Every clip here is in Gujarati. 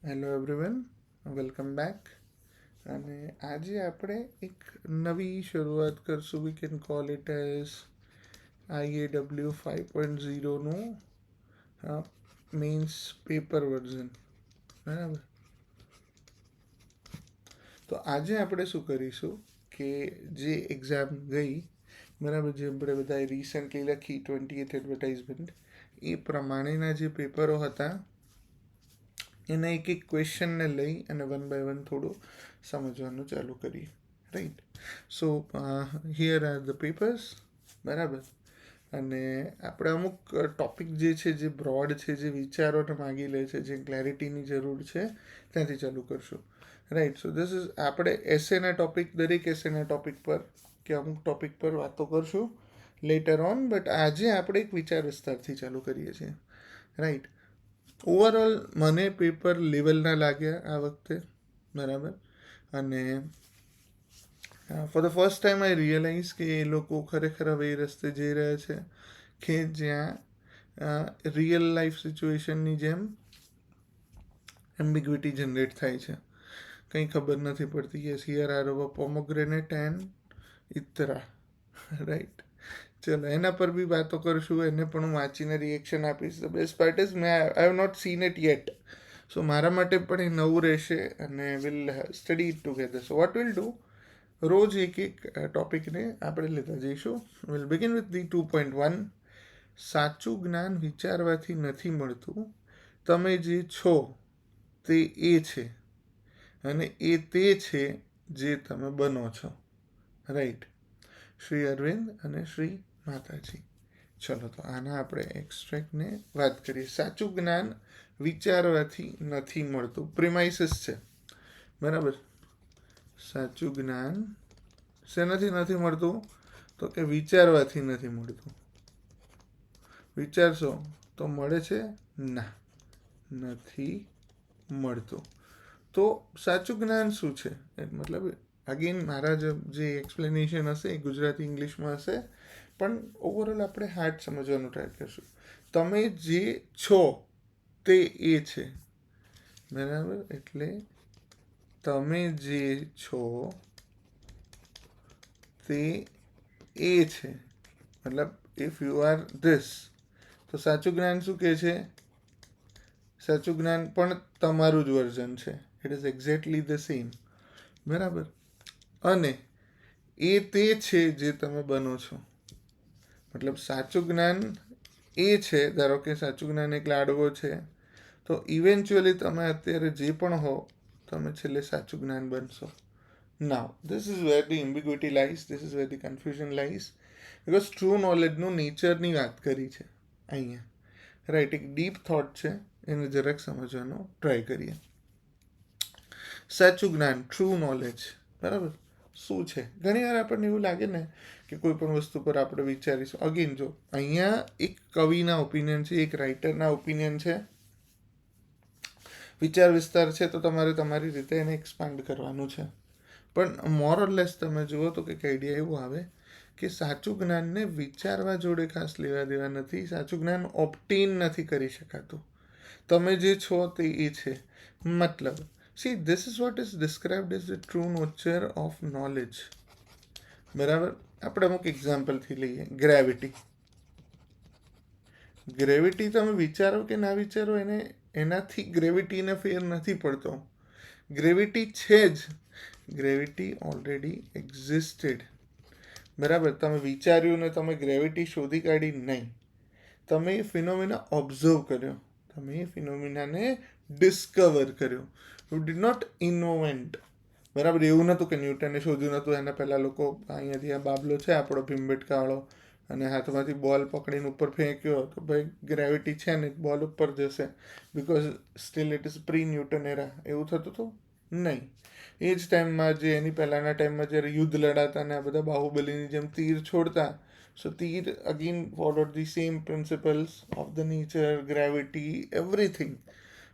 Hello everyone, welcome back. અને આજે આપણે એક નવી શરૂઆત કરશું. We can call it as IAW 5.0નું મેન્સ પેપર વર્ઝન. બરાબર. તો આજે આપણે શું કરીશું કે જે એક્ઝામ ગઈ, બરાબર, જે આપણે બધાએ રિસન્ટલી લખી 20th એડવર્ટાઇઝમેન્ટ, એ પ્રમાણેના જે પેપરો હતા એના એક એક ક્વેશ્ચનને લઈ અને વન બાય વન થોડું સમજવાનું ચાલુ કરીએ. Right. So here are the papers. બરાબર. અને આપણે અમુક ટોપિક જે છે, જે બ્રોડ છે, જે વિચારોને માગી લે છે, જે ક્લેરિટીની જરૂર છે, ત્યાંથી ચાલુ કરશું. રાઈટ. સો ધીસ ઇઝ આપણે એસેના ટોપિક, દરેક એસેના ટોપિક પર કે અમુક ટોપિક પર વાતો કરશું લેટર ઓન, બટ આજે આપણે એક વિચાર વિસ્તારથી ચાલુ કરીએ છીએ. રાઈટ. ઓવરઓલ મને પેપર લેવલના લાગ્યા આ વખતે. બરાબર. અને for the first time I realize કે એ લોકો ખરેખર હવે એ રસ્તે જઈ રહ્યા છે કે જ્યાં રિયલ લાઈફ સિચ્યુએશનની જેમ એમ્બિગ્વિટી જનરેટ થાય છે. કંઈ ખબર નથી પડતી. Yes, here are over pomegranate and ઇતરા. રાઈટ. ચલો, એના પર બી વાતો કરશું. એને પણ હું વાંચીને રિએક્શન આપીશ. The best part is I have not seen it yet. So મારા માટે પણ એ નવું રહેશે અને will study it together. So what will do, રોજ એક એક ટોપિકને આપણે લેતા જઈશું. Will begin with the 2.1. સાચું જ્ઞાન વિચારવાથી નથી મળતું, તમે જે છો તે એ છે, અને એ તે છે જે તમે બનો છો. રાઈટ. શ્રી અરવિંદ અને શ્રી માતાજી. ચલો, તો આના આપણે એક્સ્ટ્રેક્ટને વાત કરીએ. સાચું જ્ઞાન વિચારવાથી નથી મળતું. પ્રિમાઇસીસ છે. બરાબર. સાચું જ્ઞાન શેનાથી નથી મળતું? તો કે વિચારવાથી નથી મળતું. વિચારશો તો મળે છે? ના, નથી મળતું. તો સાચું જ્ઞાન શું છે? મતલબ અગેન મારા જે એક્સપ્લેનેશન હશે એ ગુજરાતી ઇંગ્લિશમાં હશે, પણ ઓવરઓલ આપણે હાર્ડ સમજવાનું ટ્રાય કરીશું. તમે જે છો તે એ છે. બરાબર. એટલે તમે જે છો તે એ છે. મતલબ ઇફ યુ આર ધીસ, તો સાચું જ્ઞાન શું કહે છે? સાચું જ્ઞાન પણ તમારું જ વર્ઝન છે. It is exactly the same. બરાબર. અને એ તે છે જે તમે બનો છો. મતલબ સાચું જ્ઞાન એ છે. ધારો કે સાચું જ્ઞાન એક લાડવો છે, તો ઇવેન્ચ્યુઅલી તમે અત્યારે જે પણ હો, તમે છેલ્લે સાચું જ્ઞાન બનશો. Now this is where the ambiguity lies, this is where the confusion lies. Because true નોલેજનું નેચરની વાત કરી છે અહીંયા. રાઈટ. એક ડીપ થોટ છે, એને જરાક સમજવાનો ટ્રાય કરીએ. સાચું જ્ઞાન, ટ્રુ નોલેજ, બરાબર, શું છે? ઘણી વાર આપણને એવું લાગે ને કે કોઈ પણ વસ્તુ પર આપણે વિચારીશું. અગેન જો અહીંયા એક કવિના ઓપિનિયન છે, એક રાઇટરના ઓપિનિયન છે, વિચાર વિસ્તાર છે, તો તમારે તમારી રીતે એને એક્સપાન્ડ કરવાનું છે. પણ મોર ઓર લેસ તમે જુઓ તો કંઈક આઈડિયા એવું આવે કે સાચું જ્ઞાનને વિચારવા જોડે ખાસ લેવા દેવા નથી. સાચું જ્ઞાન ઓબ્ટેન નથી કરી શકાતું. તમે જે છો તે એ છે. મતલબ C, this is what is described as the true nature of knowledge. બરાબર. આપણે અમુક એક્ઝામ્પલથી લઈએ. ગ્રેવિટી. ગ્રેવિટી તમે વિચારો કે ના વિચારો, એનાથી ગ્રેવિટીને ફેર નથી પડતો. ગ્રેવિટી છે જ. Gravity already existed. બરાબર. તમે વિચાર્યું ને તમે ગ્રેવિટી શોધી કાઢી નહીં. તમે એ ફિનોમિના ઓબ્ઝર્વ કર્યો. તમે એ ફિનોમિનાને ડિસ્કવર કર્યો. You did not invent. બરાબર. એવું નહોતું કે ન્યૂટને શોધ્યું નહોતું. એના પહેલાં લોકો અહીંયાથી આ બાબલો છે આપણો ભીમબેટકાવાળો, અને હાથમાંથી બોલ પકડીને ઉપર ફેંક્યો તો ભાઈ ગ્રેવિટી છે ને બોલ ઉપર જશે, because still it is pre Newton era. એવું થતું હતું નહીં. એ જ ટાઈમમાં, જે એની પહેલાંના ટાઈમમાં જ્યારે યુદ્ધ લડાતા ને આ બધા બાહુબલીની જેમ તીર છોડતા, સો તીર again followed the same principles of the nature, gravity, everything.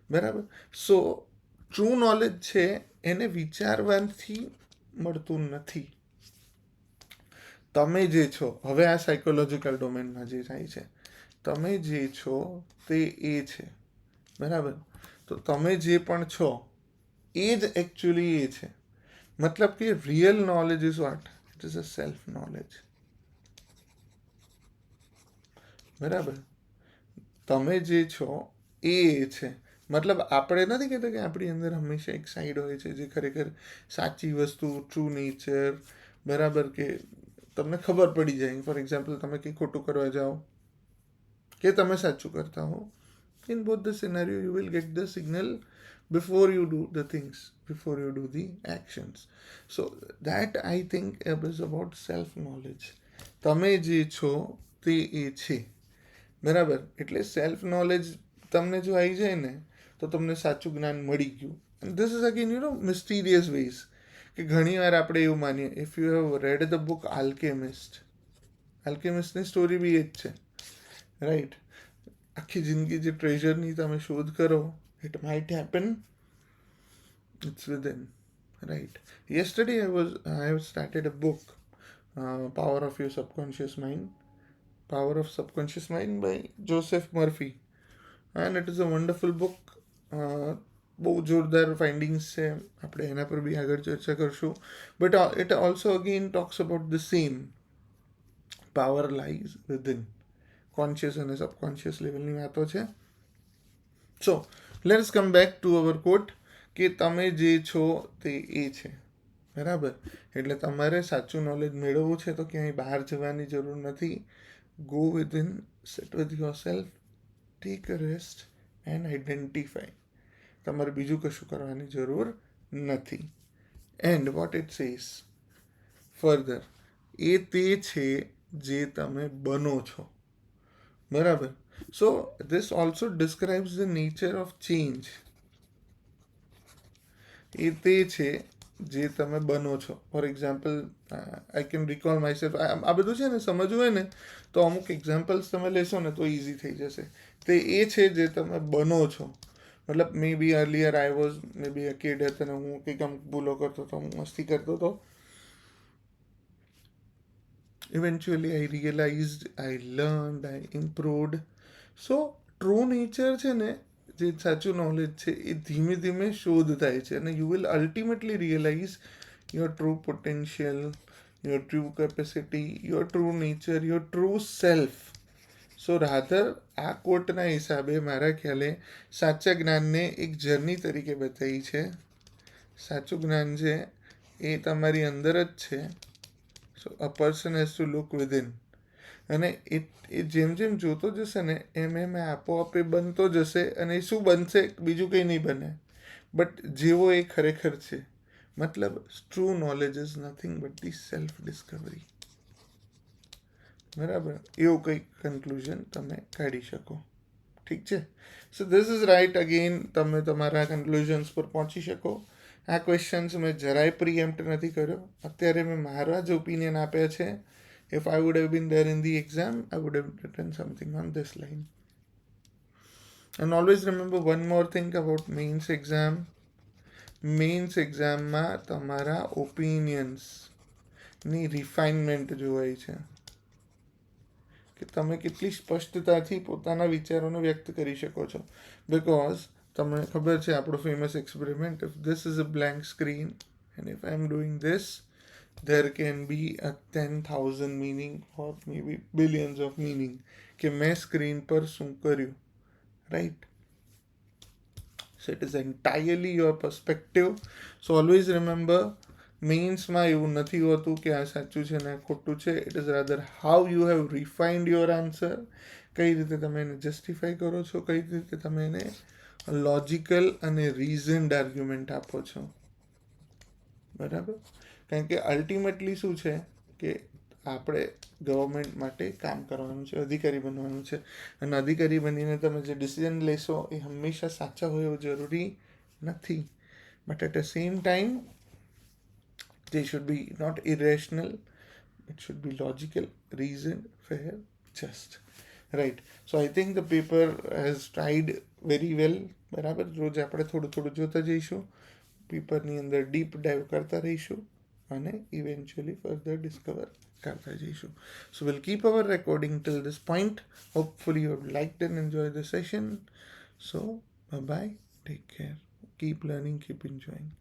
બરાબર. સો ટ્રુ નોલેજ છે એને વિચારવાથી મળતું નથી. તમે જે છો, હવે આ સાયકોલોજીકલ ડોમેનમાં જે થાય છે, તમે જે છો તે એ છે. બરાબર. તો તો તમે જે પણ છો એ જ એકચ્યુઅલી એ છે. મતલબ કે real knowledge is what? It is a self knowledge. બરાબર? તમે જે છો એ છે. મતલબ આપણે નથી કહેતા કે આપણી અંદર હંમેશા એક સાઈડ હોય છે જે ખરેખર સાચી વસ્તુ, ટ્રુ નેચર, બરાબર, કે તમને ખબર પડી જાય. ફોર એક્ઝામ્પલ, તમે કંઈ ખોટું કરવા જાઓ કે તમે સાચું કરતા હો, in both the scenario you will get the signal before you do the things, before you do the actions. So that I think is about self knowledge. તમે જે છો તે એ છે. બરાબર? એટલે સેલ્ફ નોલેજ તમને જો આવી જાય ને તો તમને સાચું જ્ઞાન મળી ગયું. And this is again mysterious ways, કે ઘણીવાર આપણે એવું માનીએ. If you have read the book આલ્કેમિસ્ટની સ્ટોરી બી એ જ છે, રાઈટ? આખી જિંદગી જે ટ્રેઝરની તમે શોધ કરો, it might happen, it's within, right? Yesterday I have started a book, Power of Your Subconscious Mind, Power of Subconscious Mind by Joseph Murphy, and it is a wonderful book. બહુ જોરદાર ફાઇન્ડિંગ્સ છે, આપણે એના પર બી આગળ ચર્ચા કરશું. But it also again talks about the same. Power lies within. Conscious અને સબકોન્શિયસ લેવલની વાતો છે. So let's come back to our quote, કે તમે જે છો તે એ છે. બરાબર? એટલે તમારે સાચું નોલેજ મેળવવું છે તો ક્યાંય બહાર જવાની જરૂર નથી. Go within, sit with yourself, take a rest and identify. તમારે બીજું કશું કરવાની જરૂર નથી. And what it says further, એ તે છે જે તમે બનો છો. બરાબર? So this also describes the nature of change. એ તે છે જે તમે બનો છો. For example, I can recall myself. આ બધું છે ને સમજવું હોય ને તો અમુક એક્ઝામ્પલ્સ તમે લેશો ને તો ઇઝી થઈ જશે. તે એ છે જે તમે બનો છો. મતલબ maybe earlier I was maybe a kid હતો ને હું કંઈક અમુક ભૂલો કરતો હતો, હું મસ્તી કરતો હતો. ઇવેન્ચ્યુઅલી આઈ રિયલાઇઝડ, આઈ લર્ન્ડ, આઈ ઇમ્પ્રુવડ. સો ટ્રુ નેચર છે ને, જે સાચું નોલેજ છે, એ ધીમે ધીમે શોધ થાય છે. અને you will ultimately realize your true potential, your true capacity, your true nature, your true self. So rather આ કોટના હિસાબે મારા ખ્યાલે સાચા જ્ઞાનને એક જર્ની તરીકે બતાવી છે. સાચું જ્ઞાન છે એ તમારી અંદર જ છે. So a person has to look within. અને એ જેમ જેમ જોતો જશે ને એમ એમ આપોઆપ એ બનતો જશે. અને એ શું બનશે? બીજું કંઈ નહીં બને, બટ જેવો એ ખરેખર છે. મતલબ true knowledge is nothing but the self discovery. બરાબર? એવું કંઈક કન્ક્લુઝન તમે કાઢી શકો. ઠીક છે? So this is right. Again તમે તમારા કન્ક્લુઝન્સ પર પહોંચી શકો. આ ક્વેશ્ચન્સ મેં જરાય પ્રીએમ્પ્ટ નથી કર્યો. અત્યારે મેં મારા જ ઓપિનિયન આપ્યા છે. If I would have been there in the exam, I would have written something on this line. And always remember one more thing about mains exam. Mains એક્ઝામમાં તમારા ઓપિનિયન્સની રિફાઇનમેન્ટ જોવાય છે, કે તમે કેટલી સ્પષ્ટતાથી પોતાના વિચારોને વ્યક્ત કરી શકો છો. બિકોઝ તમને ખબર છે આપણું famous experiment, if this is a blank screen and if I am doing this, there can be a 10,000 meaning or maybe billions of meaning કે મેં સ્ક્રીન પર શું કર્યું, right? So it is entirely your perspective. So always remember, મેઇન્સમાં એવું નથી હોતું કે આ સાચું છે ને આ ખોટું છે. It is rather how you have refined your answer. કઈ રીતે તમે એને જસ્ટિફાઈ કરો છો, કઈ રીતે તમે એને લોજિકલ અને રીઝન્ડ આર્ગ્યુમેન્ટ આપો છો. બરાબર? કારણ કે અલ્ટિમેટલી શું છે કે આપણે ગવર્મેન્ટ માટે કામ કરવાનું છે, અધિકારી બનવાનું છે. અને અધિકારી બનીને તમે જે ડિસિઝન લેશો એ હંમેશા સાચા હોય એવું જરૂરી નથી. But at the same time they should be not irrational, it should be logical, reasoned, fair, just. Right? So I think the paper has tried very well. બરાબર? રોજ આપણે થોડું થોડું જોતા જઈશું, પેપરની અંદર ડીપ ડાઈવ કરતા રહીશું અને ઇવેન્ચ્યુઅલી ફર્ધર ડિસ્કવર કરતા જઈશું. So we'll keep our recording till this point. Hopefully you have liked and enjoyed the session. So bye bye. Take care. Keep learning, keep enjoying.